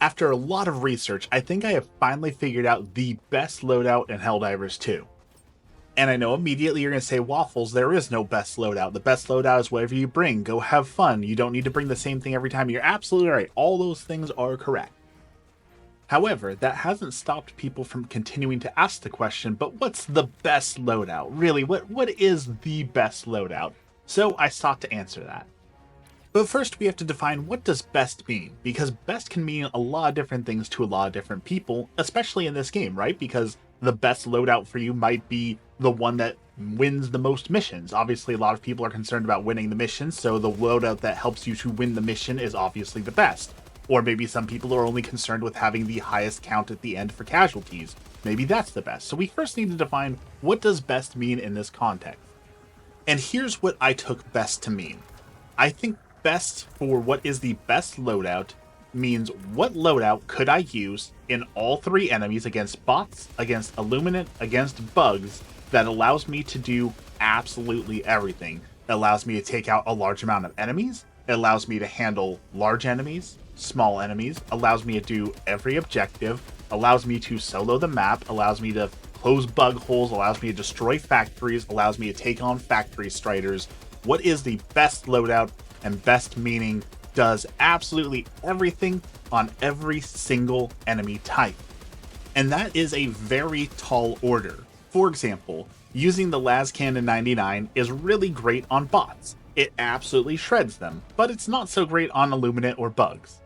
After a lot of research, I think I have finally figured out the best loadout in Helldivers 2. And I know immediately you're going to say, Waffles, there is no best loadout. The best loadout is whatever you bring. Go have fun. You don't need to bring the same thing every time. You're absolutely right. All those things are correct. However, that hasn't stopped people from continuing to ask the question, but what's the best loadout? Really, what is the best loadout? So I sought to answer that. But first we have to define what does best mean, because best can mean a lot of different things to a lot of different people, especially in this game, right? Because the best loadout for you might be the one that wins the most missions. Obviously, a lot of people are concerned about winning the mission, so the loadout that helps you to win the mission is obviously the best. Or maybe some people are only concerned with having the highest count at the end for casualties. Maybe that's the best. So we first need to define what does best mean in this context. And here's what I took best to mean. I think best for what is the best loadout means what loadout could I use in all three enemies against bots, against Illuminate, against bugs that allows me to do absolutely everything. It allows me to take out a large amount of enemies. It allows me to handle large enemies, small enemies, allows me to do every objective, allows me to solo the map, allows me to close bug holes, allows me to destroy factories, allows me to take on factory striders. What is the best loadout? And best meaning does absolutely everything on every single enemy type. And that is a very tall order. For example, using the las cannon 99 is really great on bots. It absolutely shreds them, but it's not so great on Illuminate or bugs.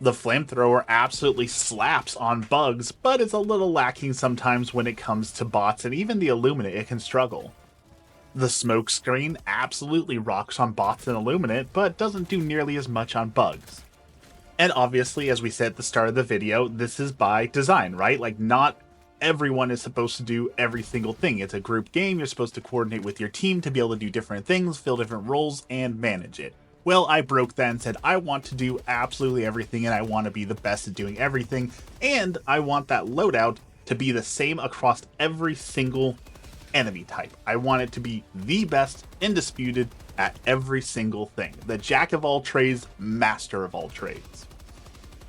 The flamethrower absolutely slaps on bugs, but it's a little lacking sometimes when it comes to bots, and even the Illuminate it can struggle. The smoke screen absolutely rocks on bots and Illuminate, but doesn't do nearly as much on bugs. And obviously, as we said at the start of the video, this is by design, right? Like, not everyone is supposed to do every single thing. It's a group game. You're supposed to coordinate with your team to be able to do different things, fill different roles, and manage it. Well, I broke that and said, I want to do absolutely everything, and I want to be the best at doing everything, and I want that loadout to be the same across every single enemy type. I want it to be the best, indisputed, at every single thing. The jack of all trades, master of all trades.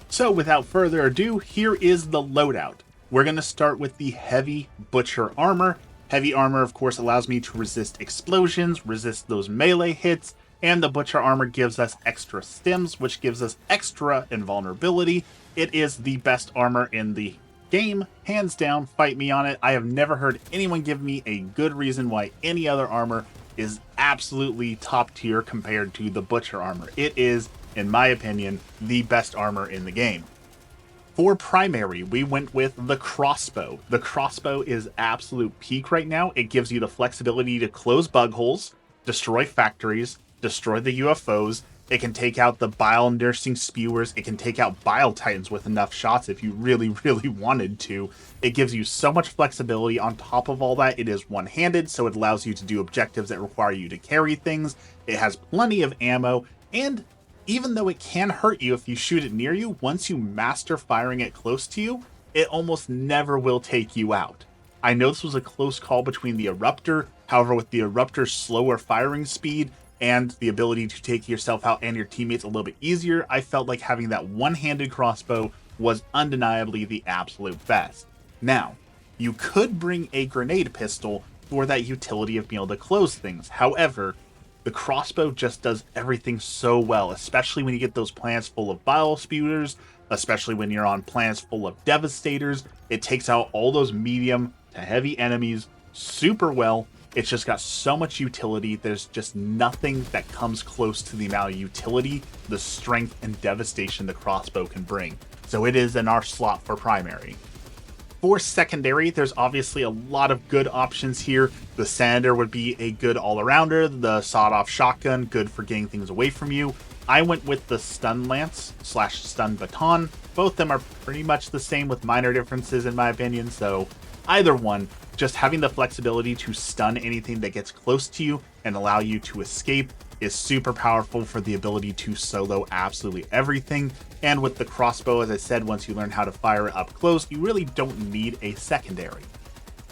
So without further ado, here is the loadout. We're going to start with the heavy butcher armor. Heavy armor, of course, allows me to resist explosions, resist those melee hits, and the butcher armor gives us extra stims, which gives us extra invulnerability. It is the best armor in the game, hands down. Fight me on it. I have never heard anyone give me a good reason why any other armor is absolutely top tier compared to the butcher armor. It is, in my opinion, the best armor in the game. For primary, we went with the crossbow. The crossbow is absolute peak right now. It gives you the flexibility to close bug holes, destroy factories, destroy the UFOs. It can take out the bile nursing spewers. It can take out bile titans with enough shots if you really, really wanted to. It gives you so much flexibility. On top of all that, it is one-handed, so it allows you to do objectives that require you to carry things. It has plenty of ammo, and even though it can hurt you if you shoot it near you, once you master firing it close to you, it almost never will take you out. I know this was a close call between the Eruptor, however with the Eruptor's slower firing speed and the ability to take yourself out and your teammates a little bit easier, I felt like having that one-handed crossbow was undeniably the absolute best. Now, you could bring a grenade pistol for that utility of being able to close things. However, the crossbow just does everything so well, especially when you get those planets full of bile spewers, especially when you're on planets full of devastators. It takes out all those medium to heavy enemies super well. It's just got so much utility. There's just nothing that comes close to the amount of utility, the strength, and devastation the crossbow can bring. So it is in our slot for primary. For secondary, there's obviously a lot of good options here. The Senator would be a good all-arounder. The sawed-off shotgun, good for getting things away from you. I went with the stun lance / stun baton. Both of them are pretty much the same with minor differences in my opinion, so either one. Just having the flexibility to stun anything that gets close to you and allow you to escape is super powerful for the ability to solo absolutely everything. And with the crossbow, as I said, once you learn how to fire it up close, you really don't need a secondary.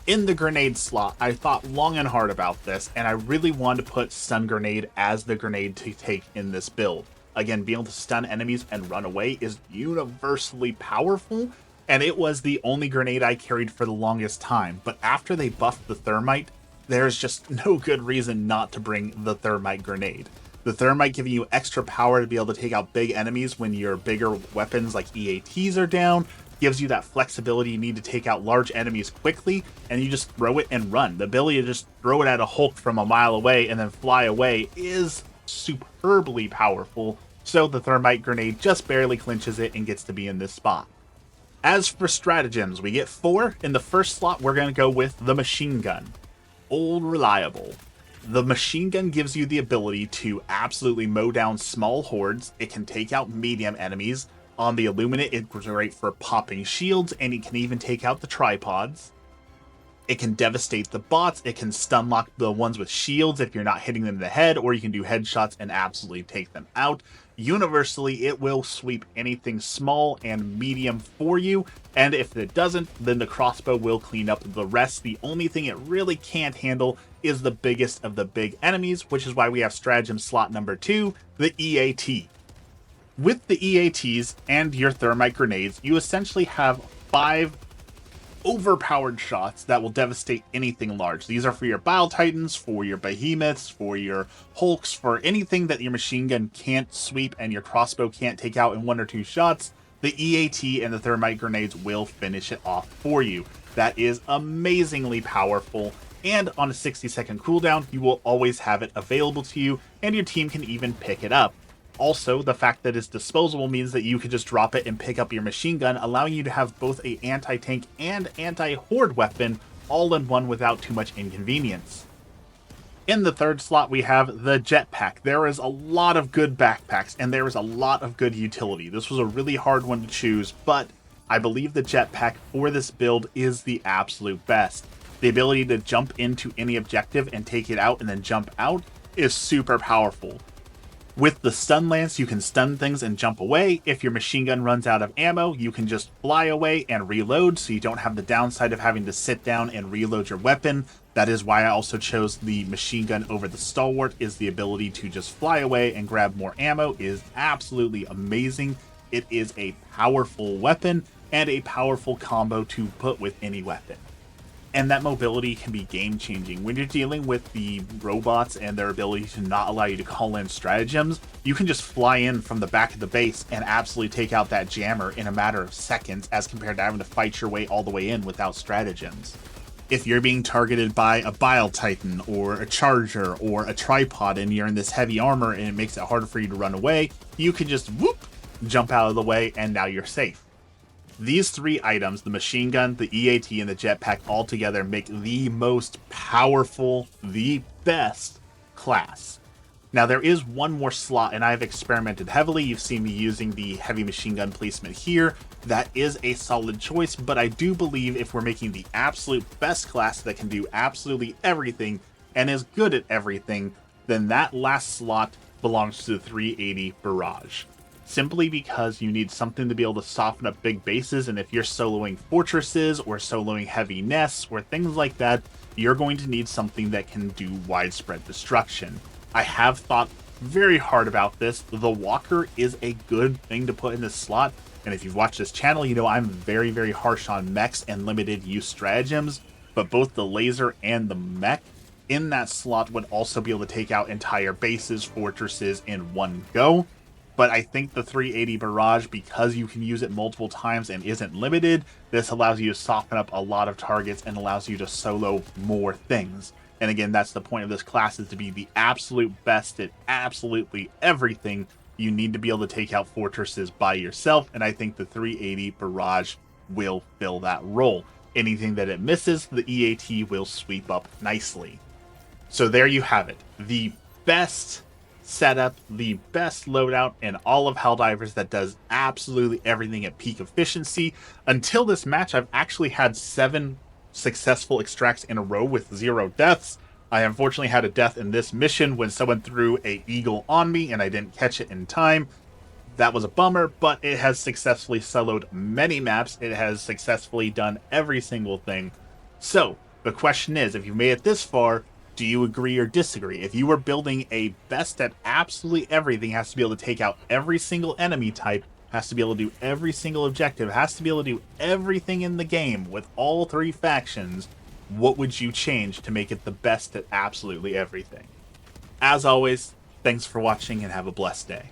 In the grenade slot, I thought long and hard about this, and I really wanted to put stun grenade as the grenade to take in this build. Again, being able to stun enemies and run away is universally powerful, and it was the only grenade I carried for the longest time. But after they buffed the thermite, there's just no good reason not to bring the thermite grenade. The thermite giving you extra power to be able to take out big enemies when your bigger weapons like EATs are down, gives you that flexibility you need to take out large enemies quickly, and you just throw it and run. The ability to just throw it at a Hulk from a mile away and then fly away is superbly powerful, so the thermite grenade just barely clinches it and gets to be in this spot. As for stratagems, we get 4. In the first slot, we're going to go with the machine gun. Old reliable. The machine gun gives you the ability to absolutely mow down small hordes. It can take out medium enemies. On the Illuminate, it's great for popping shields, and it can even take out the tripods. It can devastate the bots. It can stun lock the ones with shields if you're not hitting them in the head, or you can do headshots and absolutely take them out. Universally, it will sweep anything small and medium for you, and if it doesn't, then the crossbow will clean up the rest. The only thing it really can't handle is the biggest of the big enemies, which is why we have stratagem slot number 2, the EAT. With the EATs and your thermite grenades, you essentially have 5 overpowered shots that will devastate anything large. These are for your Bile Titans, for your Behemoths, for your Hulks, for anything that your machine gun can't sweep and your crossbow can't take out in 1 or 2 shots. The EAT and the thermite grenades will finish it off for you. That is amazingly powerful, and on a 60-second cooldown, you will always have it available to you, and your team can even pick it up. Also, the fact that it's disposable means that you can just drop it and pick up your machine gun, allowing you to have both a anti-tank and anti-horde weapon all in one without too much inconvenience. In the third slot, we have the jetpack. There is a lot of good backpacks, and there is a lot of good utility. This was a really hard one to choose, but I believe the jetpack for this build is the absolute best. The ability to jump into any objective and take it out and then jump out is super powerful. With the stun lance, you can stun things and jump away. If your machine gun runs out of ammo, you can just fly away and reload, so you don't have the downside of having to sit down and reload your weapon. That is why I also chose the machine gun over the stalwart, is the ability to just fly away and grab more ammo is absolutely amazing. It is a powerful weapon and a powerful combo to put with any weapon. And that mobility can be game-changing. When you're dealing with the robots and their ability to not allow you to call in stratagems, you can just fly in from the back of the base and absolutely take out that jammer in a matter of seconds, as compared to having to fight your way all the way in without stratagems. If you're being targeted by a Bile Titan or a Charger or a Tripod and you're in this heavy armor and it makes it harder for you to run away, you can just whoop, jump out of the way, and now you're safe. These 3 items, the machine gun, the EAT, and the jetpack, all together make the most powerful, the best class. Now, there is one more slot, and I've experimented heavily. You've seen me using the heavy machine gun placement here. That is a solid choice, but I do believe if we're making the absolute best class that can do absolutely everything and is good at everything, then that last slot belongs to the 380 Barrage. Simply because you need something to be able to soften up big bases, and if you're soloing fortresses or soloing heavy nests or things like that, you're going to need something that can do widespread destruction. I have thought very hard about this. The Walker is a good thing to put in this slot, and if you've watched this channel, you know I'm very, very harsh on mechs and limited use stratagems, but both the laser and the mech in that slot would also be able to take out entire bases, fortresses in one go. But I think the 380 Barrage, because you can use it multiple times and isn't limited, this allows you to soften up a lot of targets and allows you to solo more things. And again, that's the point of this class, is to be the absolute best at absolutely everything. You need to be able to take out fortresses by yourself, and I think the 380 Barrage will fill that role. Anything that it misses, the EAT will sweep up nicely. So there you have it. The best setup, the best loadout in all of Helldivers that does absolutely everything at peak efficiency. Until this match, I've actually had 7 successful extracts in a row with 0 deaths. I unfortunately had a death in this mission when someone threw a eagle on me and I didn't catch it in time. That was a bummer, but it has successfully soloed many maps. It has successfully done every single thing. So the question is, if you made it this far, Do you agree or disagree? If you were building a best at absolutely everything, has to be able to take out every single enemy type, has to be able to do every single objective, has to be able to do everything in the game with all 3 factions, what would you change to make it the best at absolutely everything? As always, thanks for watching and have a blessed day.